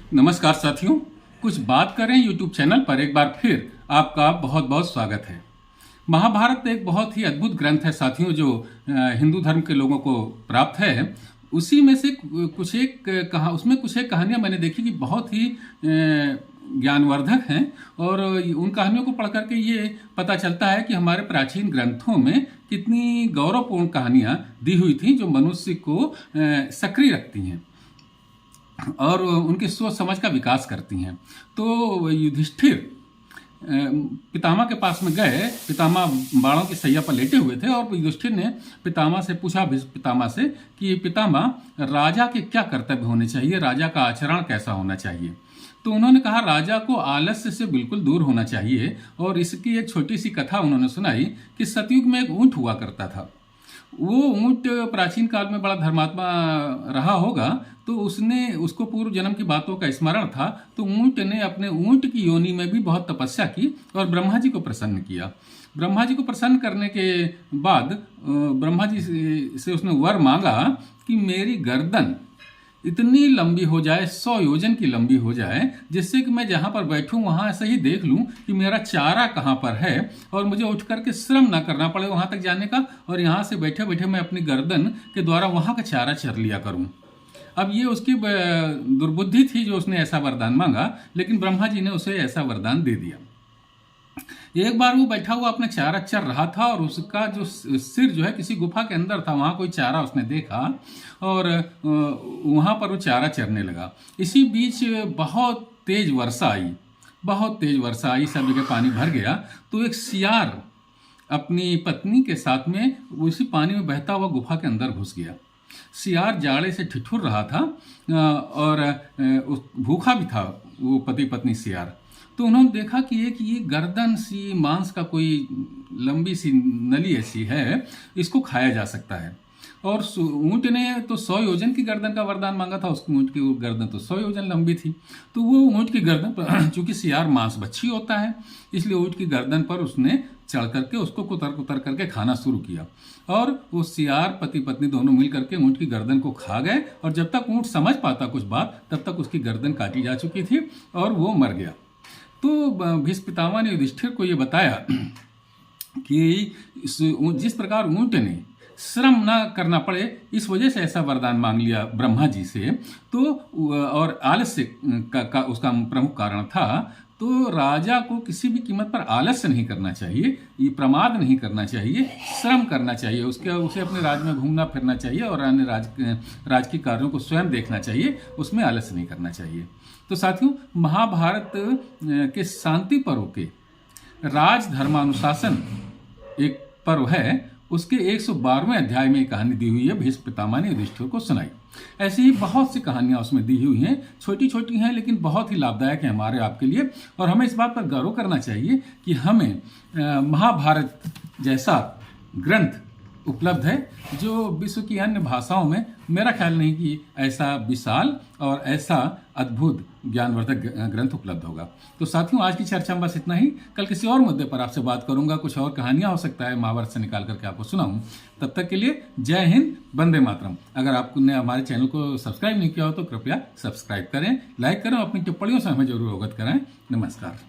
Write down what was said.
नमस्कार साथियों, कुछ बात करें यूट्यूब चैनल पर एक बार फिर आपका बहुत बहुत स्वागत है। महाभारत एक बहुत ही अद्भुत ग्रंथ है साथियों, जो हिंदू धर्म के लोगों को प्राप्त है। उसी में से उसमें कुछ एक कहानियां मैंने देखी कि बहुत ही ज्ञानवर्धक हैं, और उन कहानियों को पढ़ करके ये पता चलता है कि हमारे प्राचीन ग्रंथों में कितनी गौरवपूर्ण कहानियां दी हुई थी जो मनुष्य को सक्रिय रखती हैं और उनकी सोच समझ का विकास करती हैं। तो युधिष्ठिर पितामह के पास में गए। पितामह बाणों की सैया पर लेटे हुए थे और युधिष्ठिर ने पितामह से पूछा, पितामह से, कि पितामह, राजा के क्या कर्तव्य होने चाहिए, राजा का आचरण कैसा होना चाहिए। तो उन्होंने कहा, राजा को आलस्य से बिल्कुल दूर होना चाहिए। और इसकी एक छोटी सी कथा उन्होंने सुनाई कि सतयुग में एक ऊंट हुआ करता था। वो ऊंट प्राचीन काल में बड़ा धर्मात्मा रहा होगा, तो उसको पूर्व जन्म की बातों का स्मरण था। तो ऊंट ने अपने ऊंट की योनि में भी बहुत तपस्या की और ब्रह्मा जी को प्रसन्न किया। ब्रह्मा जी को प्रसन्न करने के बाद ब्रह्मा जी से उसने वर मांगा कि मेरी गर्दन इतनी लंबी हो जाए, 100 योजन की लंबी हो जाए, जिससे कि मैं जहां पर बैठूं वहां ऐसे ही देख लूं कि मेरा चारा कहां पर है और मुझे उठ करके श्रम ना करना पड़े वहां तक जाने का, और यहां से बैठे बैठे मैं अपनी गर्दन के द्वारा वहां का चारा चर लिया करूं। अब ये उसकी दुर्बुद्धि थी जो उसने ऐसा वरदान मांगा, लेकिन ब्रह्मा जी ने उसे ऐसा वरदान दे दिया। एक बार वो बैठा हुआ अपना चारा चर रहा था और उसका जो सिर जो है किसी गुफा के अंदर था, वहां कोई चारा उसने देखा और वहां पर वो चारा चरने लगा। इसी बीच बहुत तेज वर्षा आई, सब जगह पानी भर गया। तो एक सियार अपनी पत्नी के साथ में उसी पानी में बहता हुआ गुफा के अंदर घुस गया। सियार जाड़े से ठिठुर रहा था और भूखा भी था वो पति पत्नी सियार। तो उन्होंने देखा कि ये गर्दन सी मांस का कोई लंबी सी नली ऐसी है, इसको खाया जा सकता है। और ऊंट ने तो 100 योजन की गर्दन का वरदान मांगा था, उसकी ऊंट की गर्दन तो 100 योजन लंबी थी। तो वो ऊंट की गर्दन पर, चूंकि सियार मांस भक्षी होता है, इसलिए ऊंट की गर्दन पर उसने चढ़ करके उसको कुतर करके खाना शुरू किया। और वो सियार पति पत्नी दोनों मिल करके ऊंट की गर्दन को खा गए, और जब तक ऊंट समझ पाता कुछ बात, तब तक उसकी गर्दन काटी जा चुकी थी और वो मर गया। तो भीष्म पितामह ने युधिष्ठिर को ये बताया कि जिस प्रकार ऊंट ने श्रम ना करना पड़े, इस वजह से ऐसा वरदान मांग लिया ब्रह्मा जी से, तो और आलस्य का उसका प्रमुख कारण था। तो राजा को किसी भी कीमत पर आलस्य नहीं करना चाहिए, ये प्रमाद नहीं करना चाहिए, श्रम करना चाहिए, उसे अपने राज में घूमना फिरना चाहिए और अन्य राज के कार्यों को स्वयं देखना चाहिए, उसमें आलस्य नहीं करना चाहिए। तो साथियों, महाभारत के शांति पर्व के राजधर्मानुशासन एक पर्व है, उसके 112वें अध्याय में एक कहानी दी हुई है, भीष्म पितामह ने युधिष्ठिर को सुनाई। ऐसी ही बहुत सी कहानियां उसमें दी हुई हैं, छोटी छोटी हैं लेकिन बहुत ही लाभदायक है हमारे आपके लिए। और हमें इस बात पर गर्व करना चाहिए कि हमें महाभारत जैसा ग्रंथ उपलब्ध है, जो विश्व की अन्य भाषाओं में मेरा ख्याल नहीं कि ऐसा विशाल और ऐसा अद्भुत ज्ञानवर्धक ग्रंथ उपलब्ध होगा। तो साथियों, आज की चर्चा में बस इतना ही। कल किसी और मुद्दे पर आपसे बात करूंगा, कुछ और कहानियां हो सकता है महाभारत से निकाल करके आपको सुनाऊं। तब तक के लिए जय हिंद, वंदे मातरम। अगर आपने हमारे चैनल को सब्सक्राइब नहीं किया हो तो कृपया सब्सक्राइब करें, लाइक करें, अपनी टिप्पणियों से हमें जरूर अवगत कराएं। नमस्कार।